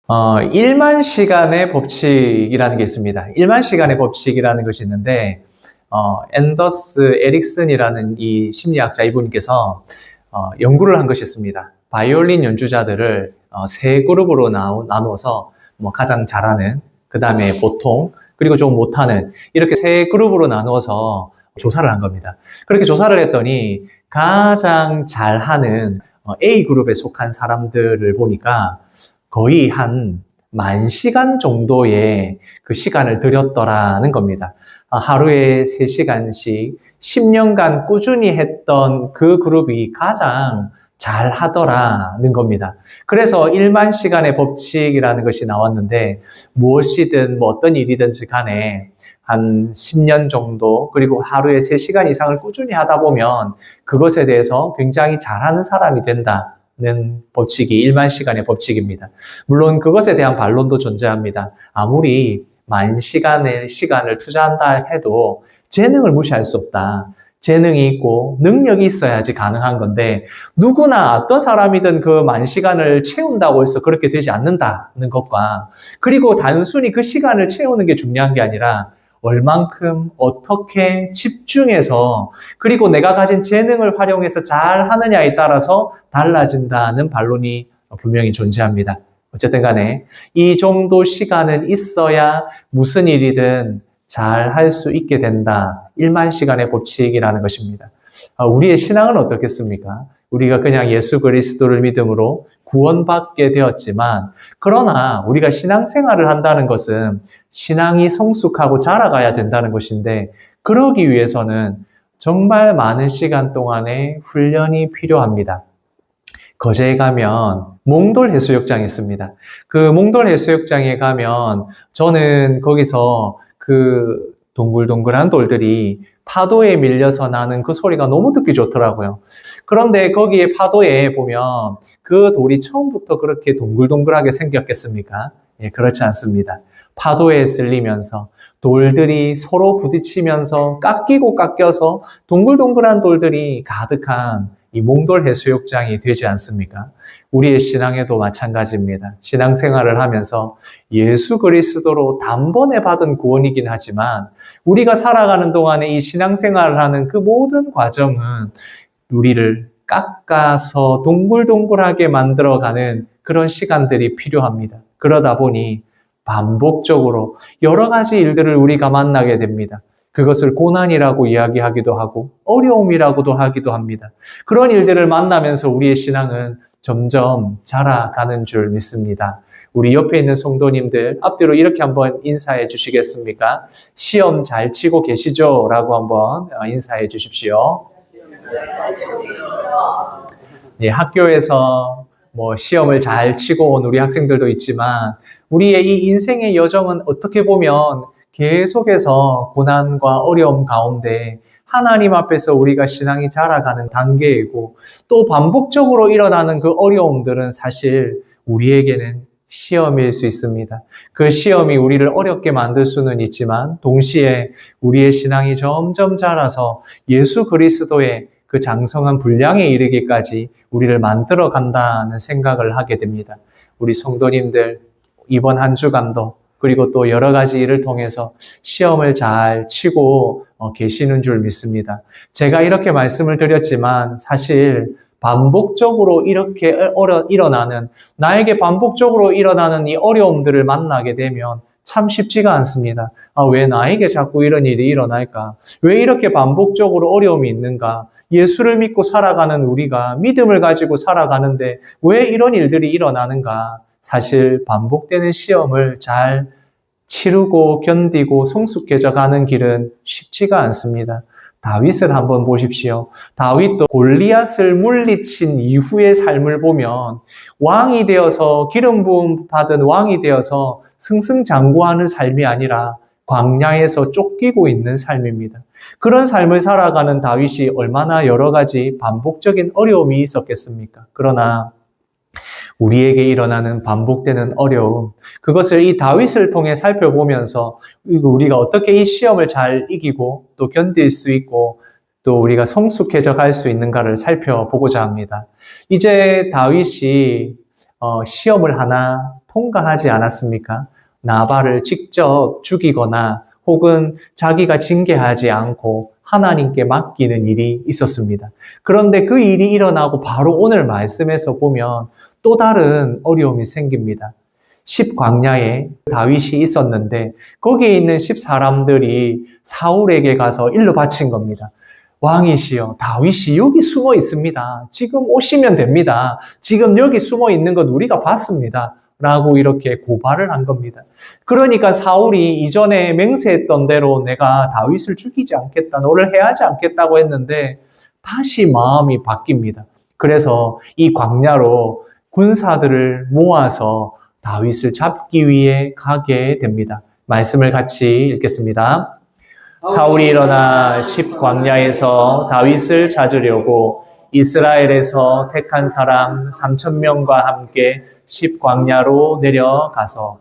1만 시간의 법칙이라는 게 있습니다. 1만 시간의 법칙이라는 것이 있는데, 앤더스 에릭슨이라는 이 심리학자 이분께서 연구를 한 것이 있습니다. 바이올린 연주자들을 세 그룹으로 나누어서 가장 잘하는, 그 다음에 보통, 그리고 좀 못하는 이렇게 세 그룹으로 나누어서 조사를 한 겁니다. 그렇게 조사를 했더니 가장 잘하는 A그룹에 속한 사람들을 보니까 거의 한 10,000시간 정도의 그 시간을 들였더라는 겁니다. 하루에 3시간씩 10년간 꾸준히 했던 그 그룹이 가장 잘 하더라는 겁니다. 그래서 1만 시간의 법칙이라는 것이 나왔는데, 무엇이든 어떤 일이든지 간에 한 10년 정도, 그리고 하루에 3시간 이상을 꾸준히 하다 보면 그것에 대해서 굉장히 잘하는 사람이 된다는 법칙이 1만 시간의 법칙입니다. 물론 그것에 대한 반론도 존재합니다. 아무리 10,000시간의 시간을 투자한다 해도 재능을 무시할 수 없다. 재능이 있고 능력이 있어야지 가능한 건데, 누구나 어떤 사람이든 그 10,000시간을 채운다고 해서 그렇게 되지 않는다는 것과, 그리고 단순히 그 시간을 채우는 게 중요한 게 아니라 얼만큼 어떻게 집중해서, 그리고 내가 가진 재능을 활용해서 잘 하느냐에 따라서 달라진다는 반론이 분명히 존재합니다. 어쨌든 간에 이 정도 시간은 있어야 무슨 일이든 잘 할 수 있게 된다. 1만 시간의 법칙이라는 것입니다. 우리의 신앙은 어떻겠습니까? 우리가 그냥 예수 그리스도를 믿음으로 구원받게 되었지만, 그러나 우리가 신앙생활을 한다는 것은 신앙이 성숙하고 자라가야 된다는 것인데, 그러기 위해서는 정말 많은 시간 동안의 훈련이 필요합니다. 거제에 가면 몽돌 해수욕장이 있습니다. 그 몽돌 해수욕장에 가면 저는 거기서 그 동글동글한 돌들이 파도에 밀려서 나는 그 소리가 너무 듣기 좋더라고요. 그런데 거기에 파도에 보면 그 돌이 처음부터 그렇게 동글동글하게 생겼겠습니까? 예, 그렇지 않습니다. 파도에 쓸리면서 돌들이 서로 부딪히면서 깎이고 깎여서 동글동글한 돌들이 가득한 이 몽돌 해수욕장이 되지 않습니까? 우리의 신앙에도 마찬가지입니다. 신앙생활을 하면서 예수 그리스도로 단번에 받은 구원이긴 하지만, 우리가 살아가는 동안에 이 신앙생활을 하는 그 모든 과정은 우리를 깎아서 동글동글하게 만들어가는 그런 시간들이 필요합니다. 그러다 보니 반복적으로 여러 가지 일들을 우리가 만나게 됩니다. 그것을 고난이라고 이야기하기도 하고 어려움이라고도 하기도 합니다. 그런 일들을 만나면서 우리의 신앙은 점점 자라가는 줄 믿습니다. 우리 옆에 있는 성도님들 앞뒤로 이렇게 한번 인사해 주시겠습니까? 시험 잘 치고 계시죠? 라고 한번 인사해 주십시오. 예, 학교에서 시험을 잘 치고 온 우리 학생들도 있지만, 우리의 이 인생의 여정은 어떻게 보면 계속해서 고난과 어려움 가운데 하나님 앞에서 우리가 신앙이 자라가는 단계이고, 또 반복적으로 일어나는 그 어려움들은 사실 우리에게는 시험일 수 있습니다. 그 시험이 우리를 어렵게 만들 수는 있지만, 동시에 우리의 신앙이 점점 자라서 예수 그리스도의 그 장성한 분량에 이르기까지 우리를 만들어 간다는 생각을 하게 됩니다. 우리 성도님들 이번 한 주간도, 그리고 또 여러 가지 일을 통해서 시험을 잘 치고 계시는 줄 믿습니다. 제가 이렇게 말씀을 드렸지만, 사실 반복적으로 이렇게 나에게 반복적으로 일어나는 이 어려움들을 만나게 되면 참 쉽지가 않습니다. 왜 나에게 자꾸 이런 일이 일어날까? 왜 이렇게 반복적으로 어려움이 있는가? 예수를 믿고 살아가는 우리가 믿음을 가지고 살아가는데 왜 이런 일들이 일어나는가? 사실 반복되는 시험을 잘 치르고 견디고 성숙해져 가는 길은 쉽지가 않습니다. 다윗을 한번 보십시오. 다윗도 골리앗을 물리친 이후의 삶을 보면 왕이 되어서, 기름 부음 받은 왕이 되어서 승승장구하는 삶이 아니라 광야에서 쫓기고 있는 삶입니다. 그런 삶을 살아가는 다윗이 얼마나 여러 가지 반복적인 어려움이 있었겠습니까? 그러나 우리에게 일어나는 반복되는 어려움, 그것을 이 다윗을 통해 살펴보면서 우리가 어떻게 이 시험을 잘 이기고 또 견딜 수 있고 또 우리가 성숙해져 갈 수 있는가를 살펴보고자 합니다. 이제 다윗이 시험을 하나 통과하지 않았습니까? 나발을 직접 죽이거나 혹은 자기가 징계하지 않고 하나님께 맡기는 일이 있었습니다. 그런데 그 일이 일어나고 바로 오늘 말씀에서 보면 또 다른 어려움이 생깁니다. 10광야에 다윗이 있었는데 거기에 있는 10사람들이 사울에게 가서 일러 바친 겁니다. 왕이시여, 다윗이 여기 숨어 있습니다. 지금 오시면 됩니다. 지금 여기 숨어 있는 것 우리가 봤습니다. 라고 이렇게 고발을 한 겁니다. 그러니까 사울이 이전에 맹세했던 대로 내가 다윗을 죽이지 않겠다, 너를 해하지 않겠다고 했는데 다시 마음이 바뀝니다. 그래서 이 광야로 군사들을 모아서 다윗을 잡기 위해 가게 됩니다. 말씀을 같이 읽겠습니다. 사울이 일어나 10광야에서 다윗을 찾으려고 이스라엘에서 택한 사람 3,000명과 함께 10광야로 내려가서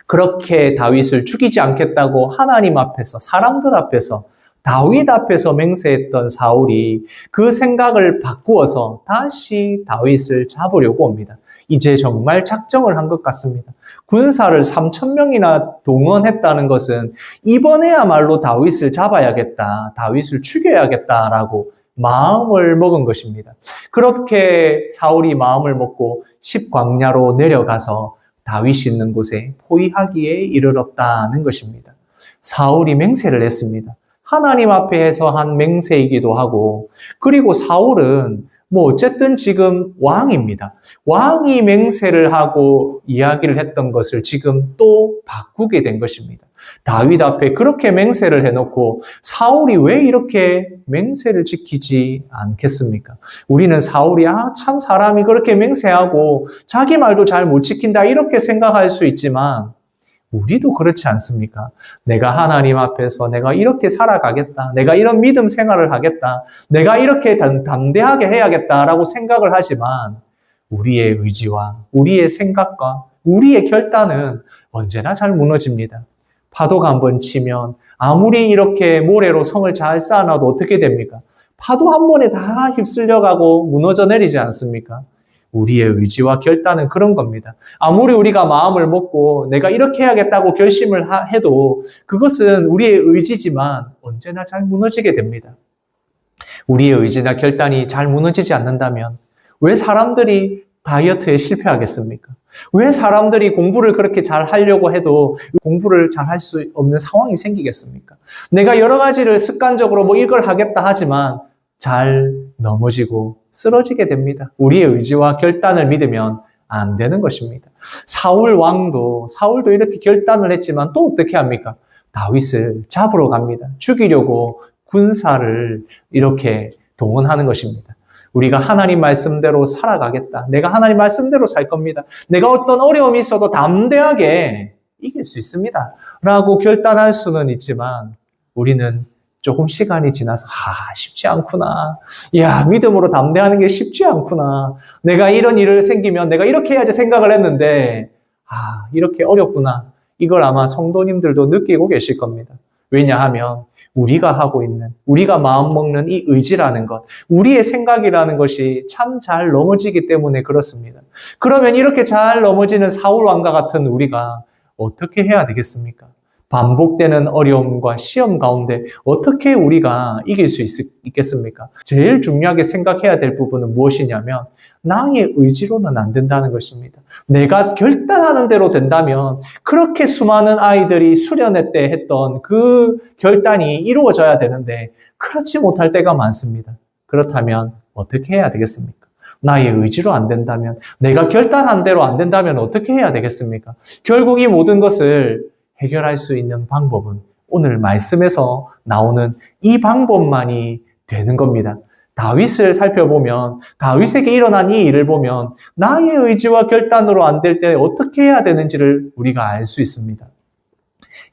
그렇게 다윗을 죽이지 않겠다고 하나님 앞에서, 사람들 앞에서, 다윗 앞에서 맹세했던 사울이 그 생각을 바꾸어서 다시 다윗을 잡으려고 옵니다. 이제 정말 작정을 한 것 같습니다. 군사를 3,000명이나 동원했다는 것은 이번에야말로 다윗을 잡아야겠다, 다윗을 죽여야겠다라고 마음을 먹은 것입니다. 그렇게 사울이 마음을 먹고 10광야로 내려가서 다윗이 있는 곳에 포위하기에 이르렀다는 것입니다. 사울이 맹세를 했습니다. 하나님 앞에서 한 맹세이기도 하고, 그리고 사울은 어쨌든 지금 왕입니다. 왕이 맹세를 하고 이야기를 했던 것을 지금 또 바꾸게 된 것입니다. 다윗 앞에 그렇게 맹세를 해놓고 사울이 왜 이렇게 맹세를 지키지 않겠습니까? 우리는 사울이 참 사람이 그렇게 맹세하고 자기 말도 잘 못 지킨다 이렇게 생각할 수 있지만 우리도 그렇지 않습니까? 내가 하나님 앞에서 내가 이렇게 살아가겠다. 내가 이런 믿음 생활을 하겠다. 내가 이렇게 담대하게 해야겠다라고 생각을 하지만 우리의 의지와 우리의 생각과 우리의 결단은 언제나 잘 무너집니다. 파도가 한번 치면 아무리 이렇게 모래로 성을 잘 쌓아놔도 어떻게 됩니까? 파도 한 번에 다 휩쓸려가고 무너져 내리지 않습니까? 우리의 의지와 결단은 그런 겁니다. 아무리 우리가 마음을 먹고 내가 이렇게 해야겠다고 결심을 해도 그것은 우리의 의지지만 언제나 잘 무너지게 됩니다. 우리의 의지나 결단이 잘 무너지지 않는다면 왜 사람들이 다이어트에 실패하겠습니까? 왜 사람들이 공부를 그렇게 잘 하려고 해도 공부를 잘 할 수 없는 상황이 생기겠습니까? 내가 여러 가지를 습관적으로 이걸 하겠다 하지만 잘 넘어지고 쓰러지게 됩니다. 우리의 의지와 결단을 믿으면 안 되는 것입니다. 사울도 이렇게 결단을 했지만 또 어떻게 합니까? 다윗을 잡으러 갑니다. 죽이려고 군사를 이렇게 동원하는 것입니다. 우리가 하나님 말씀대로 살아가겠다. 내가 하나님 말씀대로 살 겁니다. 내가 어떤 어려움이 있어도 담대하게 이길 수 있습니다. 라고 결단할 수는 있지만 우리는 조금 시간이 지나서 쉽지 않구나. 믿음으로 담대하는 게 쉽지 않구나. 내가 이런 일을 생기면 내가 이렇게 해야지 생각을 했는데 이렇게 어렵구나. 이걸 아마 성도님들도 느끼고 계실 겁니다. 왜냐하면 우리가 하고 있는, 우리가 마음먹는 이 의지라는 것, 우리의 생각이라는 것이 참 잘 넘어지기 때문에 그렇습니다. 그러면 이렇게 잘 넘어지는 사울왕과 같은 우리가 어떻게 해야 되겠습니까? 반복되는 어려움과 시험 가운데 어떻게 우리가 이길 수 있겠습니까? 제일 중요하게 생각해야 될 부분은 무엇이냐면 나의 의지로는 안 된다는 것입니다. 내가 결단하는 대로 된다면 그렇게 수많은 아이들이 수련회 때 했던 그 결단이 이루어져야 되는데 그렇지 못할 때가 많습니다. 그렇다면 어떻게 해야 되겠습니까? 나의 의지로 안 된다면, 내가 결단한 대로 안 된다면 어떻게 해야 되겠습니까? 결국 이 모든 것을 해결할 수 있는 방법은 오늘 말씀에서 나오는 이 방법만이 되는 겁니다. 다윗을 살펴보면 다윗에게 일어난 이 일을 보면 나의 의지와 결단으로 안 될 때 어떻게 해야 되는지를 우리가 알 수 있습니다.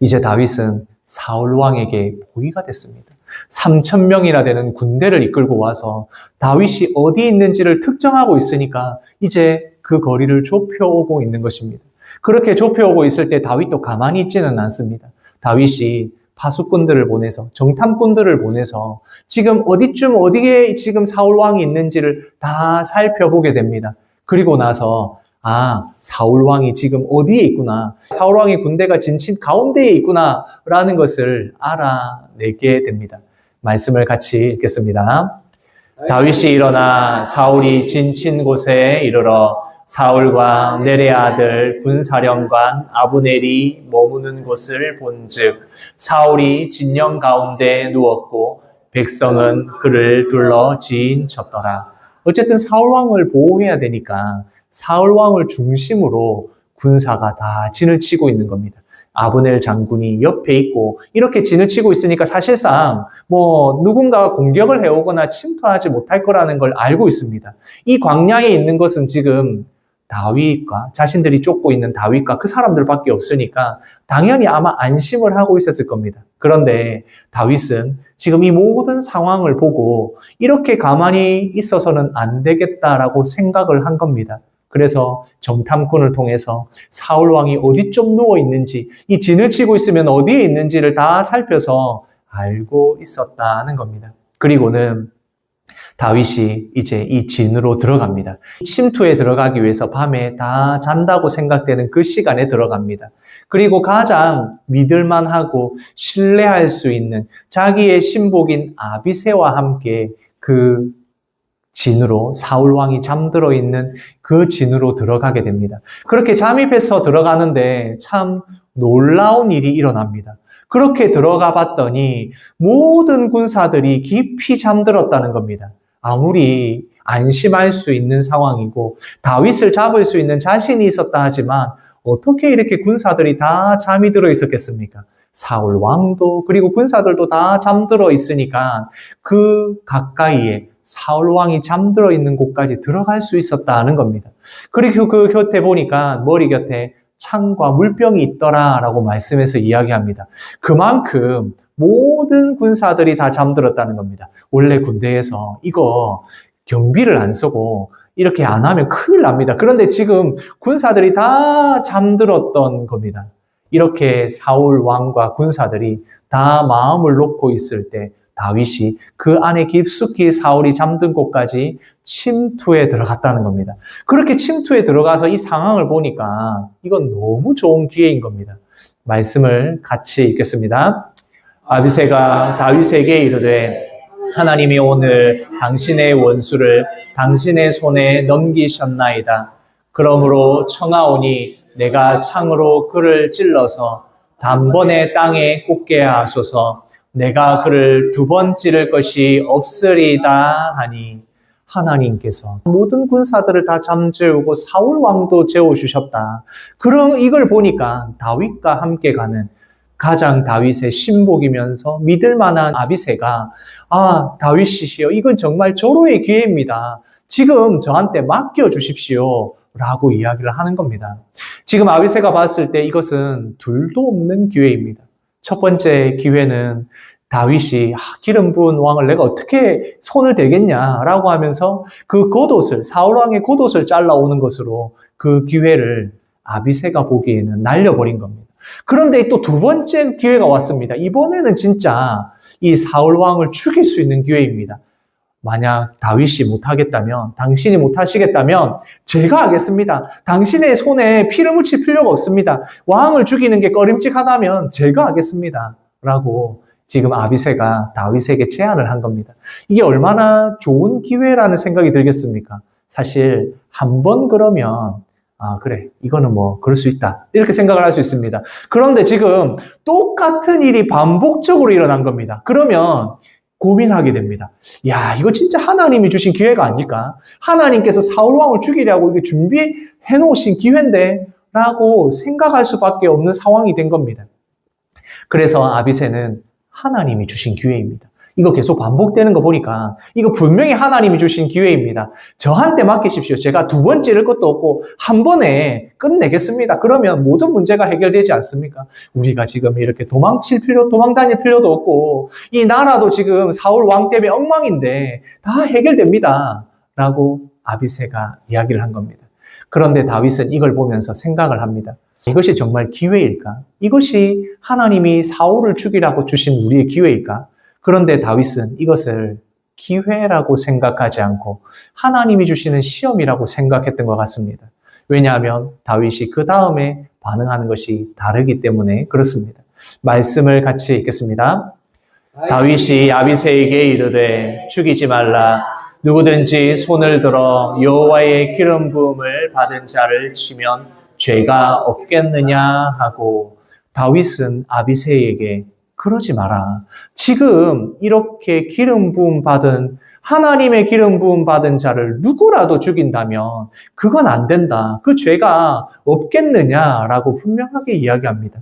이제 다윗은 사울 왕에게 포위가 됐습니다. 3,000명이나 되는 군대를 이끌고 와서 다윗이 어디 있는지를 특정하고 있으니까 이제 그 거리를 좁혀오고 있는 것입니다. 그렇게 좁혀오고 있을 때 다윗도 가만히 있지는 않습니다. 다윗이 파수꾼들을 보내서, 정탐꾼들을 보내서 지금 어디에 지금 사울 왕이 있는지를 다 살펴보게 됩니다. 그리고 나서 아, 사울 왕이 지금 어디에 있구나. 사울 왕의 군대가 진친 가운데에 있구나. 라는 것을 알아내게 됩니다. 말씀을 같이 읽겠습니다. 다윗이 일어나 사울이 진친 곳에 이르러 사울과 넬의 아들 군사령관 아브넬이 머무는 곳을 본즉 사울이 진영 가운데 누웠고 백성은 그를 둘러 지인쳤더라. 어쨌든 사울 왕을 보호해야 되니까 사울 왕을 중심으로 군사가 다 진을 치고 있는 겁니다. 아브넬 장군이 옆에 있고 이렇게 진을 치고 있으니까 사실상 누군가가 공격을 해오거나 침투하지 못할 거라는 걸 알고 있습니다. 이 광야에 있는 것은 지금 다윗과 자신들이 쫓고 있는 다윗과 그 사람들밖에 없으니까 당연히 아마 안심을 하고 있었을 겁니다. 그런데 다윗은 지금 이 모든 상황을 보고 이렇게 가만히 있어서는 안 되겠다라고 생각을 한 겁니다. 그래서 정탐꾼을 통해서 사울 왕이 어디쯤 누워 있는지, 이 진을 치고 있으면 어디에 있는지를 다 살펴서 알고 있었다는 겁니다. 그리고는 다윗이 이제 이 진으로 들어갑니다. 침투에 들어가기 위해서 밤에 다 잔다고 생각되는 그 시간에 들어갑니다. 그리고 가장 믿을만하고 신뢰할 수 있는 자기의 신복인 아비새와 함께 그 진으로, 사울 왕이 잠들어 있는 그 진으로 들어가게 됩니다. 그렇게 잠입해서 들어가는데 참 놀라운 일이 일어납니다. 그렇게 들어가 봤더니 모든 군사들이 깊이 잠들었다는 겁니다. 아무리 안심할 수 있는 상황이고 다윗을 잡을 수 있는 자신이 있었다 하지만 어떻게 이렇게 군사들이 다 잠이 들어 있었겠습니까? 사울 왕도 그리고 군사들도 다 잠들어 있으니까 그 가까이에 사울 왕이 잠들어 있는 곳까지 들어갈 수 있었다는 겁니다. 그리고 그 곁에 보니까 머리 곁에 창과 물병이 있더라라고 말씀해서 이야기합니다. 그만큼 모든 군사들이 다 잠들었다는 겁니다. 원래 군대에서 이거 경비를 안 쓰고 이렇게 안 하면 큰일 납니다. 그런데 지금 군사들이 다 잠들었던 겁니다. 이렇게 사울 왕과 군사들이 다 마음을 놓고 있을 때 다윗이 그 안에 깊숙이 사울이 잠든 곳까지 침투에 들어갔다는 겁니다. 그렇게 침투에 들어가서 이 상황을 보니까 이건 너무 좋은 기회인 겁니다. 말씀을 같이 읽겠습니다. 아비새가 다윗에게 이르되 하나님이 오늘 당신의 원수를 당신의 손에 넘기셨나이다. 그러므로 청하오니 내가 창으로 그를 찔러서 단번에 땅에 꽂게 하소서. 내가 그를 두 번 찌를 것이 없으리다 하니 하나님께서 모든 군사들을 다 잠재우고 사울 왕도 재워주셨다. 그럼 이걸 보니까 다윗과 함께 가는 가장 다윗의 신복이면서 믿을 만한 아비새가 다윗이시여 이건 정말 절호의 기회입니다. 지금 저한테 맡겨주십시오. 라고 이야기를 하는 겁니다. 지금 아비새가 봤을 때 이것은 둘도 없는 기회입니다. 첫 번째 기회는 다윗이 기름 부은 왕을 내가 어떻게 손을 대겠냐라고 하면서 그 겉옷을 사울 왕의 겉옷을 잘라오는 것으로 그 기회를 아비새가 보기에는 날려버린 겁니다. 그런데 또 두 번째 기회가 왔습니다. 이번에는 진짜 이 사울 왕을 죽일 수 있는 기회입니다. 만약 다윗이 못하겠다면, 당신이 못하시겠다면 제가 하겠습니다. 당신의 손에 피를 묻힐 필요가 없습니다. 왕을 죽이는 게 꺼림칙하다면 제가 하겠습니다. 라고 지금 아비새가 다윗에게 제안을 한 겁니다. 이게 얼마나 좋은 기회라는 생각이 들겠습니까? 사실 한 번 그러면 그래 이거는 그럴 수 있다 이렇게 생각을 할 수 있습니다. 그런데 지금 똑같은 일이 반복적으로 일어난 겁니다. 그러면 고민하게 됩니다. 야, 이거 진짜 하나님이 주신 기회가 아닐까? 하나님께서 사울 왕을 죽이려고 이게 준비해 놓으신 기회인데? 라고 생각할 수밖에 없는 상황이 된 겁니다. 그래서 아비새는 하나님이 주신 기회입니다. 이거 계속 반복되는 거 보니까 이거 분명히 하나님이 주신 기회입니다. 저한테 맡기십시오. 제가 두 번 찌를 것도 없고 한 번에 끝내겠습니다. 그러면 모든 문제가 해결되지 않습니까? 우리가 지금 이렇게 도망 다닐 필요도 없고 이 나라도 지금 사울 왕 때문에 엉망인데 다 해결됩니다. 라고 아비새가 이야기를 한 겁니다. 그런데 다윗은 이걸 보면서 생각을 합니다. 이것이 정말 기회일까? 이것이 하나님이 사울을 죽이라고 주신 우리의 기회일까? 그런데 다윗은 이것을 기회라고 생각하지 않고 하나님이 주시는 시험이라고 생각했던 것 같습니다. 왜냐하면 다윗이 그 다음에 반응하는 것이 다르기 때문에 그렇습니다. 말씀을 같이 읽겠습니다. 다윗이 아비새에게 이르되 죽이지 말라. 누구든지 손을 들어 여호와의 기름 부음을 받은 자를 치면 죄가 없겠느냐 하고, 다윗은 아비새에게 그러지 마라. 지금 이렇게 기름 부음 받은, 하나님의 기름 부음 받은 자를 누구라도 죽인다면 그건 안 된다. 그 죄가 없겠느냐라고 분명하게 이야기합니다.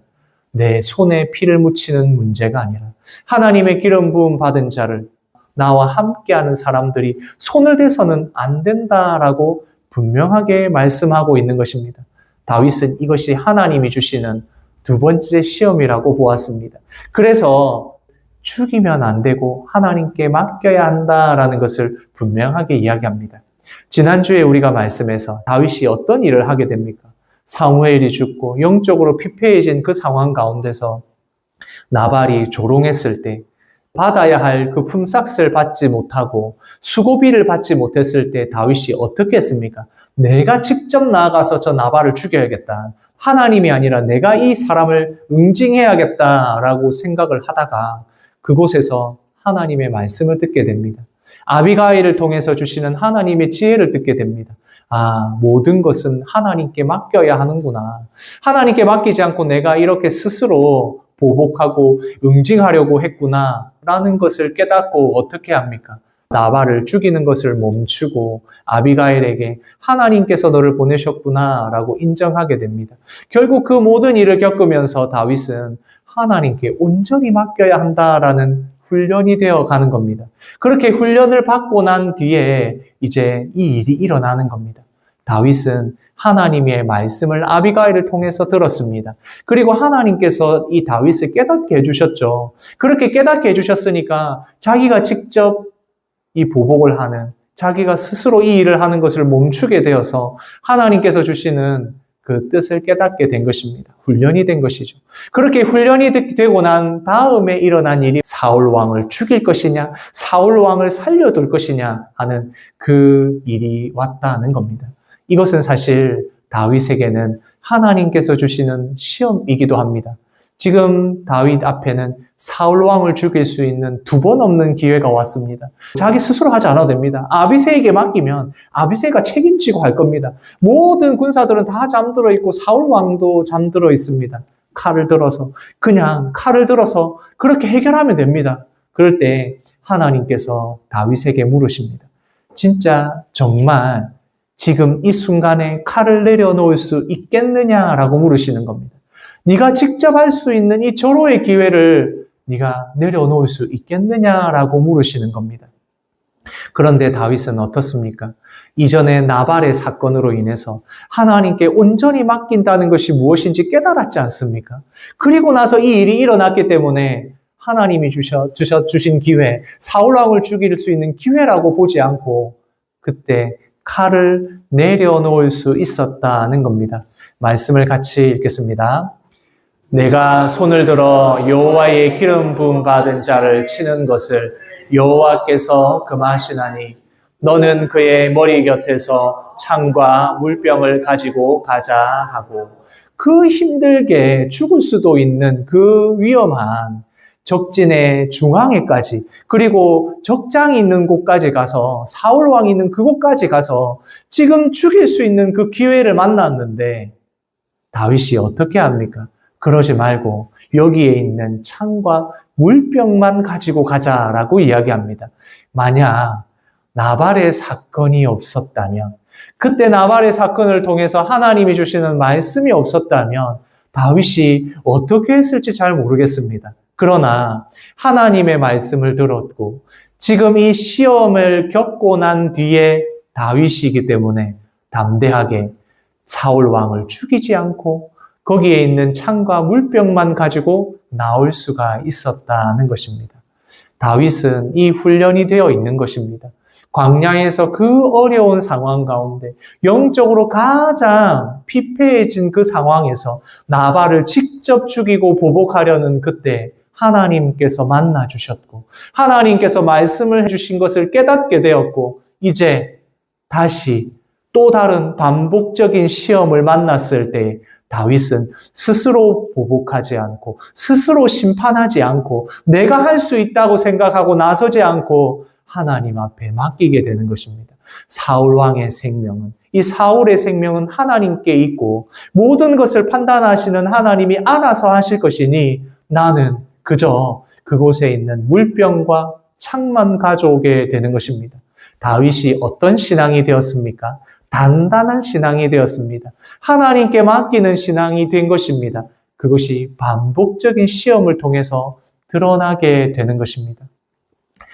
내 손에 피를 묻히는 문제가 아니라 하나님의 기름 부음 받은 자를, 나와 함께하는 사람들이 손을 대서는 안 된다라고 분명하게 말씀하고 있는 것입니다. 다윗은 이것이 하나님이 주시는 두 번째 시험이라고 보았습니다. 그래서 죽이면 안 되고 하나님께 맡겨야 한다라는 것을 분명하게 이야기합니다. 지난주에 우리가 말씀에서 다윗이 어떤 일을 하게 됩니까? 사무엘이 죽고 영적으로 피폐해진 그 상황 가운데서 나발이 조롱했을 때, 받아야 할 그 품삯을 받지 못하고 수고비를 받지 못했을 때 다윗이 어떻게 했습니까? 내가 직접 나아가서 저 나발을 죽여야겠다. 하나님이 아니라 내가 이 사람을 응징해야겠다라고 생각을 하다가 그곳에서 하나님의 말씀을 듣게 됩니다. 아비가일을 통해서 주시는 하나님의 지혜를 듣게 됩니다. 아, 모든 것은 하나님께 맡겨야 하는구나. 하나님께 맡기지 않고 내가 이렇게 스스로 보복하고 응징하려고 했구나 라는 것을 깨닫고 어떻게 합니까? 나발을 죽이는 것을 멈추고 아비가일에게 하나님께서 너를 보내셨구나 라고 인정하게 됩니다. 결국 그 모든 일을 겪으면서 다윗은 하나님께 온전히 맡겨야 한다라는 훈련이 되어 가는 겁니다. 그렇게 훈련을 받고 난 뒤에 이제 이 일이 일어나는 겁니다. 다윗은 하나님의 말씀을 아비가일을 통해서 들었습니다. 그리고 하나님께서 이 다윗을 깨닫게 해주셨죠. 그렇게 깨닫게 해주셨으니까 자기가 직접 이 보복을 하는, 자기가 스스로 이 일을 하는 것을 멈추게 되어서 하나님께서 주시는 그 뜻을 깨닫게 된 것입니다. 훈련이 된 것이죠. 그렇게 훈련이 되고 난 다음에 일어난 일이 사울 왕을 죽일 것이냐, 사울 왕을 살려둘 것이냐 하는 그 일이 왔다는 겁니다. 이것은 사실 다윗에게는 하나님께서 주시는 시험이기도 합니다. 지금 다윗 앞에는 사울 왕을 죽일 수 있는 두 번 없는 기회가 왔습니다. 자기 스스로 하지 않아도 됩니다. 아비새에게 맡기면 아비새가 책임지고 할 겁니다. 모든 군사들은 다 잠들어 있고 사울 왕도 잠들어 있습니다. 그냥 칼을 들어서 그렇게 해결하면 됩니다. 그럴 때 하나님께서 다윗에게 물으십니다. 진짜 정말 지금 이 순간에 칼을 내려놓을 수 있겠느냐라고 물으시는 겁니다. 네가 직접 할 수 있는 이 절호의 기회를 네가 내려놓을 수 있겠느냐라고 물으시는 겁니다. 그런데 다윗은 어떻습니까? 이전에 나발의 사건으로 인해서 하나님께 온전히 맡긴다는 것이 무엇인지 깨달았지 않습니까? 그리고 나서 이 일이 일어났기 때문에 하나님이 주신 기회, 사울왕을 죽일 수 있는 기회라고 보지 않고 그때 칼을 내려놓을 수 있었다는 겁니다. 말씀을 같이 읽겠습니다. 내가 손을 들어 여호와의 기름 부음 받은 자를 치는 것을 여호와께서 금하시나니 너는 그의 머리 곁에서 창과 물병을 가지고 가자 하고, 그 힘들게 죽을 수도 있는 그 위험한 적진의 중앙에까지, 그리고 적장이 있는 곳까지 가서, 사울 왕이 있는 그곳까지 가서 지금 죽일 수 있는 그 기회를 만났는데 다윗이 어떻게 합니까? 그러지 말고 여기에 있는 창과 물병만 가지고 가자라고 이야기합니다. 만약 나발의 사건이 없었다면, 그때 나발의 사건을 통해서 하나님이 주시는 말씀이 없었다면 다윗이 어떻게 했을지 잘 모르겠습니다. 그러나 하나님의 말씀을 들었고 지금 이 시험을 겪고 난 뒤에 다윗이기 때문에 담대하게 사울 왕을 죽이지 않고 거기에 있는 창과 물병만 가지고 나올 수가 있었다는 것입니다. 다윗은 이 훈련이 되어 있는 것입니다. 광야에서 그 어려운 상황 가운데 영적으로 가장 피폐해진 그 상황에서 나발을 직접 죽이고 보복하려는 그때 하나님께서 만나 주셨고 하나님께서 말씀을 해주신 것을 깨닫게 되었고 이제 다시 또 다른 반복적인 시험을 만났을 때 다윗은 스스로 보복하지 않고 스스로 심판하지 않고 내가 할 수 있다고 생각하고 나서지 않고 하나님 앞에 맡기게 되는 것입니다. 사울 왕의 생명은, 이 사울의 생명은 하나님께 있고 모든 것을 판단하시는 하나님이 알아서 하실 것이니 나는 그저 그곳에 있는 물병과 창만 가져오게 되는 것입니다. 다윗이 어떤 신앙이 되었습니까? 단단한 신앙이 되었습니다. 하나님께 맡기는 신앙이 된 것입니다. 그것이 반복적인 시험을 통해서 드러나게 되는 것입니다.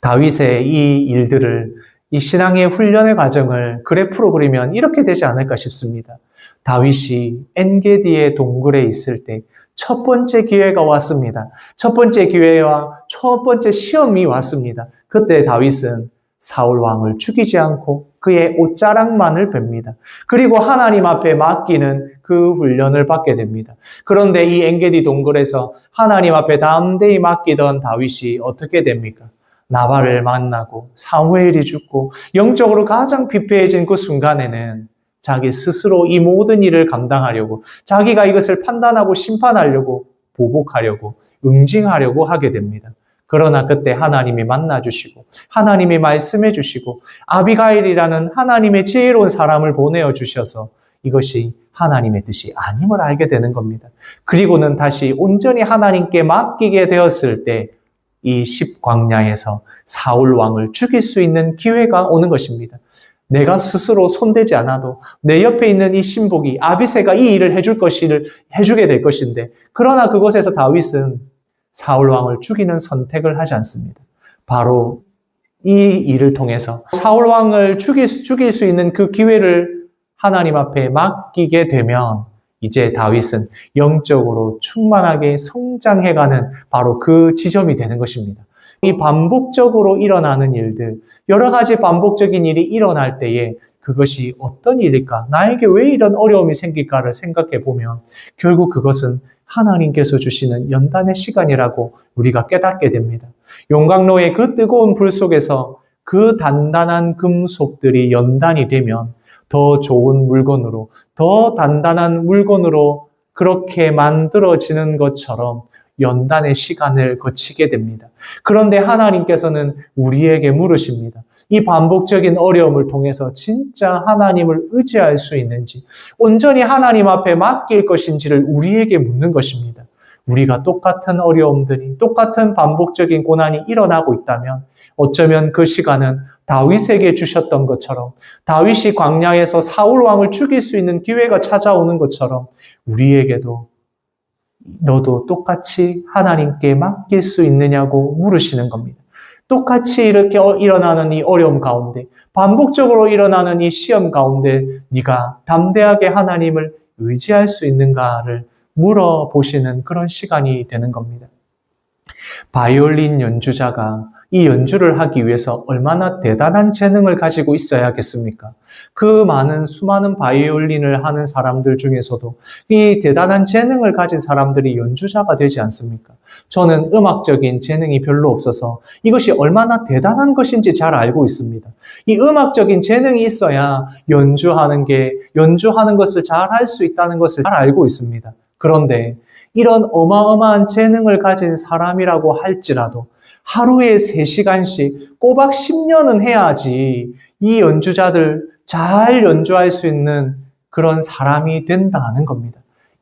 다윗의 이 일들을, 이 신앙의 훈련의 과정을 그래프로 그리면 이렇게 되지 않을까 싶습니다. 다윗이 엔게디의 동굴에 있을 때 첫 번째 기회가 왔습니다. 첫 번째 기회와 첫 번째 시험이 왔습니다. 그때 다윗은 사울 왕을 죽이지 않고 그의 옷자락만을 뺍니다. 그리고 하나님 앞에 맡기는 그 훈련을 받게 됩니다. 그런데 이 엔게디 동굴에서 하나님 앞에 담대히 맡기던 다윗이 어떻게 됩니까? 나발을 만나고 사무엘이 죽고 영적으로 가장 피폐해진 그 순간에는 자기 스스로 이 모든 일을 감당하려고, 자기가 이것을 판단하고 심판하려고, 보복하려고, 응징하려고 하게 됩니다. 그러나 그때 하나님이 만나주시고 하나님이 말씀해 주시고 아비가일이라는 하나님의 지혜로운 사람을 보내어 주셔서 이것이 하나님의 뜻이 아님을 알게 되는 겁니다. 그리고는 다시 온전히 하나님께 맡기게 되었을 때 이 십광야에서 사울 왕을 죽일 수 있는 기회가 오는 것입니다. 내가 스스로 손대지 않아도 내 옆에 있는 이 신복이 아비새가 이 일을 해주게 될 것인데, 그러나 그곳에서 다윗은 사울 왕을 죽이는 선택을 하지 않습니다. 바로 이 일을 통해서 사울 왕을 죽일 수 있는 그 기회를 하나님 앞에 맡기게 되면 이제 다윗은 영적으로 충만하게 성장해가는 바로 그 지점이 되는 것입니다. 이 반복적으로 일어나는 일들, 여러 가지 반복적인 일이 일어날 때에 그것이 어떤 일일까? 나에게 왜 이런 어려움이 생길까를 생각해 보면 결국 그것은 하나님께서 주시는 연단의 시간이라고 우리가 깨닫게 됩니다. 용광로의 그 뜨거운 불 속에서 그 단단한 금속들이 연단이 되면 더 좋은 물건으로, 더 단단한 물건으로 그렇게 만들어지는 것처럼 연단의 시간을 거치게 됩니다. 그런데 하나님께서는 우리에게 물으십니다. 이 반복적인 어려움을 통해서 진짜 하나님을 의지할 수 있는지, 온전히 하나님 앞에 맡길 것인지를 우리에게 묻는 것입니다. 우리가 똑같은 어려움들이, 똑같은 반복적인 고난이 일어나고 있다면 어쩌면 그 시간은 다윗에게 주셨던 것처럼, 다윗이 광야에서 사울 왕을 죽일 수 있는 기회가 찾아오는 것처럼 우리에게도 너도 똑같이 하나님께 맡길 수 있느냐고 물으시는 겁니다. 똑같이 이렇게 일어나는 이 어려움 가운데, 반복적으로 일어나는 이 시험 가운데 네가 담대하게 하나님을 의지할 수 있는가를 물어보시는 그런 시간이 되는 겁니다. 바이올린 연주자가 이 연주를 하기 위해서 얼마나 대단한 재능을 가지고 있어야겠습니까? 그 수많은 바이올린을 하는 사람들 중에서도 이 대단한 재능을 가진 사람들이 연주자가 되지 않습니까? 저는 음악적인 재능이 별로 없어서 이것이 얼마나 대단한 것인지 잘 알고 있습니다. 이 음악적인 재능이 있어야 연주하는 것을 잘 할 수 있다는 것을 잘 알고 있습니다. 그런데 이런 어마어마한 재능을 가진 사람이라고 할지라도 하루에 3시간씩 꼬박 10년은 해야지 이 연주자들 잘 연주할 수 있는 그런 사람이 된다는 겁니다.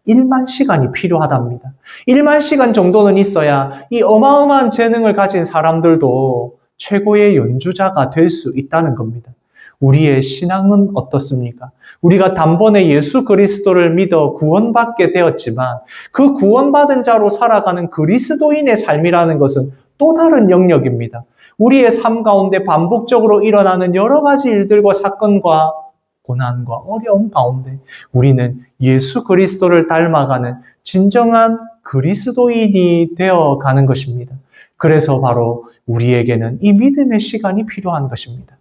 1만 시간이 필요하답니다. 1만 시간 정도는 있어야 이 어마어마한 재능을 가진 사람들도 최고의 연주자가 될 수 있다는 겁니다. 우리의 신앙은 어떻습니까? 우리가 단번에 예수 그리스도를 믿어 구원받게 되었지만 그 구원받은 자로 살아가는 그리스도인의 삶이라는 것은 또 다른 영역입니다. 우리의 삶 가운데 반복적으로 일어나는 여러 가지 일들과 사건과 고난과 어려움 가운데 우리는 예수 그리스도를 닮아가는 진정한 그리스도인이 되어가는 것입니다. 그래서 바로 우리에게는 이 믿음의 시간이 필요한 것입니다.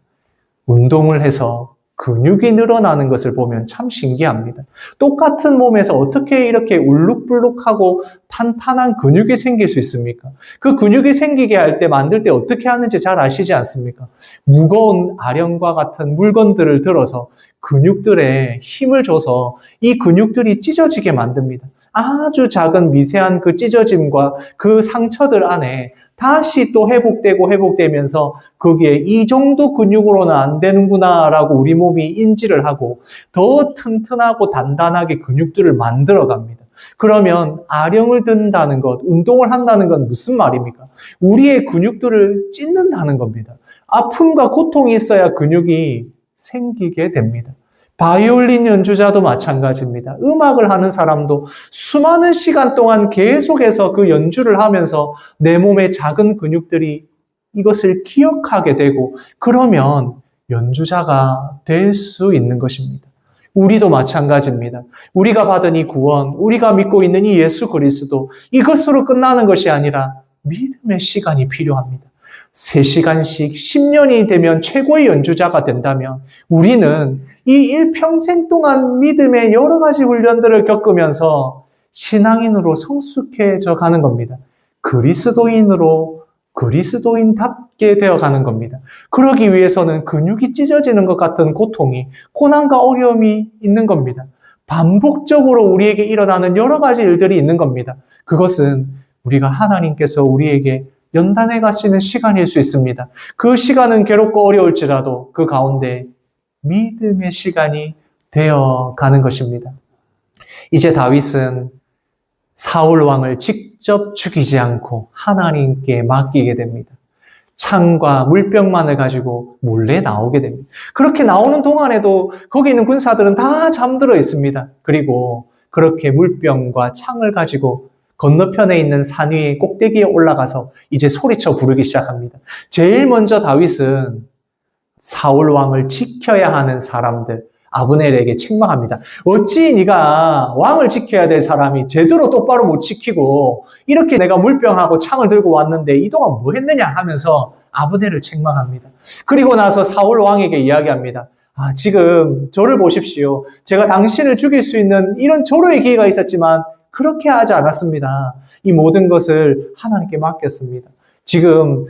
운동을 해서 근육이 늘어나는 것을 보면 참 신기합니다. 똑같은 몸에서 어떻게 이렇게 울룩불룩하고 탄탄한 근육이 생길 수 있습니까? 그 근육이 생기게 할 때, 만들 때 어떻게 하는지 잘 아시지 않습니까? 무거운 아령과 같은 물건들을 들어서 근육들에 힘을 줘서 이 근육들이 찢어지게 만듭니다. 아주 작은 미세한 그 찢어짐과 그 상처들 안에 다시 또 회복되면서 거기에 이 정도 근육으로는 안 되는구나라고 우리 몸이 인지를 하고 더 튼튼하고 단단하게 근육들을 만들어 갑니다. 그러면 아령을 든다는 것, 운동을 한다는 건 무슨 말입니까? 우리의 근육들을 찢는다는 겁니다. 아픔과 고통이 있어야 근육이 생기게 됩니다. 바이올린 연주자도 마찬가지입니다. 음악을 하는 사람도 수많은 시간 동안 계속해서 그 연주를 하면서 내 몸의 작은 근육들이 이것을 기억하게 되고 그러면 연주자가 될 수 있는 것입니다. 우리도 마찬가지입니다. 우리가 받은 이 구원, 우리가 믿고 있는 이 예수 그리스도, 이것으로 끝나는 것이 아니라 믿음의 시간이 필요합니다. 3시간씩 10년이 되면 최고의 연주자가 된다면 우리는 이 일평생 동안 믿음의 여러 가지 훈련들을 겪으면서 신앙인으로 성숙해져 가는 겁니다. 그리스도인답게 되어 가는 겁니다. 그러기 위해서는 근육이 찢어지는 것 같은 고통이, 고난과 어려움이 있는 겁니다. 반복적으로 우리에게 일어나는 여러 가지 일들이 있는 겁니다. 그것은 우리가 하나님께서 우리에게 연단해 가시는 시간일 수 있습니다. 그 시간은 괴롭고 어려울지라도 그 가운데 믿음의 시간이 되어 가는 것입니다. 이제 다윗은 사울 왕을 직접 죽이지 않고 하나님께 맡기게 됩니다. 창과 물병만을 가지고 몰래 나오게 됩니다. 그렇게 나오는 동안에도 거기 있는 군사들은 다 잠들어 있습니다. 그리고 그렇게 물병과 창을 가지고 건너편에 있는 산 위의 꼭대기에 올라가서 이제 소리쳐 부르기 시작합니다. 제일 먼저 다윗은 사울 왕을 지켜야 하는 사람들, 아브넬에게 책망합니다. 어찌 네가 왕을 지켜야 될 사람이 제대로 똑바로 못 지키고 이렇게 내가 물병하고 창을 들고 왔는데 이 동안 뭐 했느냐 하면서 아브넬을 책망합니다. 그리고 나서 사울 왕에게 이야기합니다. 지금 저를 보십시오. 제가 당신을 죽일 수 있는 이런 절호의 기회가 있었지만 그렇게 하지 않았습니다. 이 모든 것을 하나님께 맡겼습니다. 지금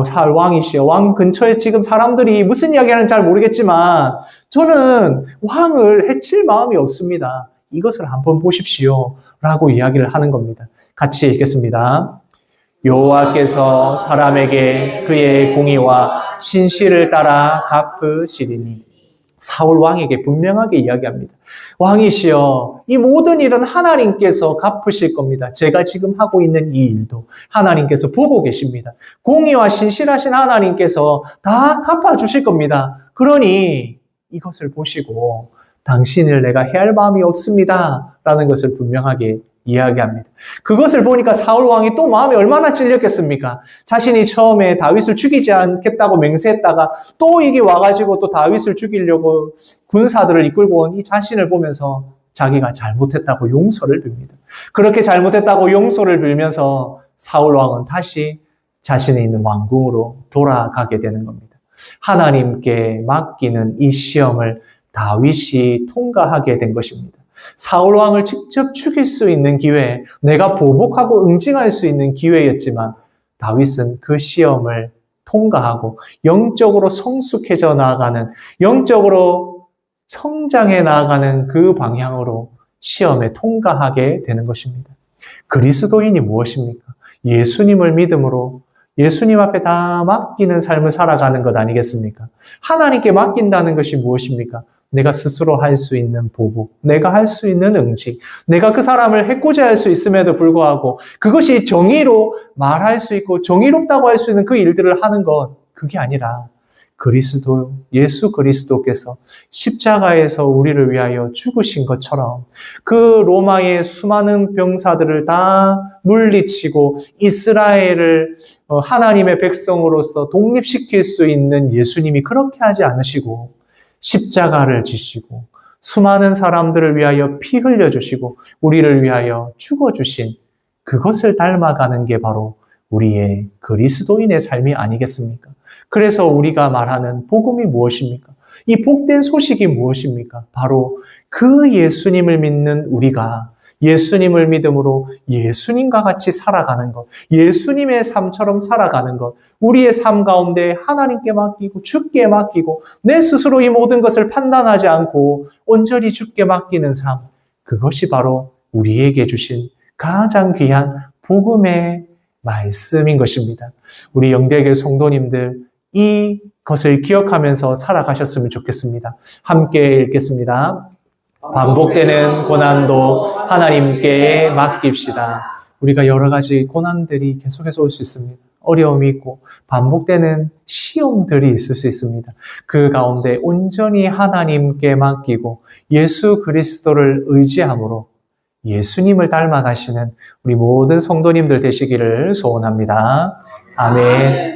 사울 왕이시여, 왕 근처에 지금 사람들이 무슨 이야기하는지 잘 모르겠지만 저는 왕을 해칠 마음이 없습니다. 이것을 한번 보십시오 라고 이야기를 하는 겁니다. 같이 읽겠습니다. 여호와께서 사람에게 그의 공의와 신실을 따라 갚으시리니. 사울 왕에게 분명하게 이야기합니다. 왕이시여, 이 모든 일은 하나님께서 갚으실 겁니다. 제가 지금 하고 있는 이 일도 하나님께서 보고 계십니다. 공의와 신실하신 하나님께서 다 갚아주실 겁니다. 그러니 이것을 보시고 당신을 내가 해할 마음이 없습니다 라는 것을 분명하게 이야기합니다. 그것을 보니까 사울 왕이 또 마음이 얼마나 찔렸겠습니까? 자신이 처음에 다윗을 죽이지 않겠다고 맹세했다가 또 이게 와가지고 또 다윗을 죽이려고 군사들을 이끌고 온 이 자신을 보면서 자기가 잘못했다고 용서를 빕니다. 그렇게 잘못했다고 용서를 빌면서 사울 왕은 다시 자신이 있는 왕궁으로 돌아가게 되는 겁니다. 하나님께 맡기는 이 시험을 다윗이 통과하게 된 것입니다. 사울 왕을 직접 죽일 수 있는 기회, 내가 보복하고 응징할 수 있는 기회였지만 다윗은 그 시험을 통과하고 영적으로 성숙해져 나아가는, 영적으로 성장해 나아가는 그 방향으로 시험에 통과하게 되는 것입니다. 그리스도인이 무엇입니까? 예수님을 믿음으로 예수님 앞에 다 맡기는 삶을 살아가는 것 아니겠습니까? 하나님께 맡긴다는 것이 무엇입니까? 내가 스스로 할 수 있는 보복, 내가 할 수 있는 응징, 내가 그 사람을 해코지 할 수 있음에도 불구하고 그것이 정의로 말할 수 있고 정의롭다고 할 수 있는 그 일들을 하는 것, 그게 아니라 예수 그리스도께서 십자가에서 우리를 위하여 죽으신 것처럼 그 로마의 수많은 병사들을 다 물리치고 이스라엘을 하나님의 백성으로서 독립시킬 수 있는 예수님이 그렇게 하지 않으시고 십자가를 지시고 수많은 사람들을 위하여 피 흘려주시고 우리를 위하여 죽어주신 그것을 닮아가는 게 바로 우리의 그리스도인의 삶이 아니겠습니까? 그래서 우리가 말하는 복음이 무엇입니까? 이 복된 소식이 무엇입니까? 바로 그 예수님을 믿는 우리가 예수님을 믿음으로 예수님과 같이 살아가는 것, 예수님의 삶처럼 살아가는 것, 우리의 삶 가운데 하나님께 맡기고 주께 맡기고 내 스스로 이 모든 것을 판단하지 않고 온전히 주께 맡기는 삶, 그것이 바로 우리에게 주신 가장 귀한 복음의 말씀인 것입니다. 우리 영대교회 성도님들 이것을 기억하면서 살아가셨으면 좋겠습니다. 함께 읽겠습니다. 반복되는 고난도 하나님께 맡깁시다. 우리가 여러 가지 고난들이 계속해서 올 수 있습니다. 어려움이 있고 반복되는 시험들이 있을 수 있습니다. 그 가운데 온전히 하나님께 맡기고 예수 그리스도를 의지함으로 예수님을 닮아가시는 우리 모든 성도님들 되시기를 소원합니다. 아멘.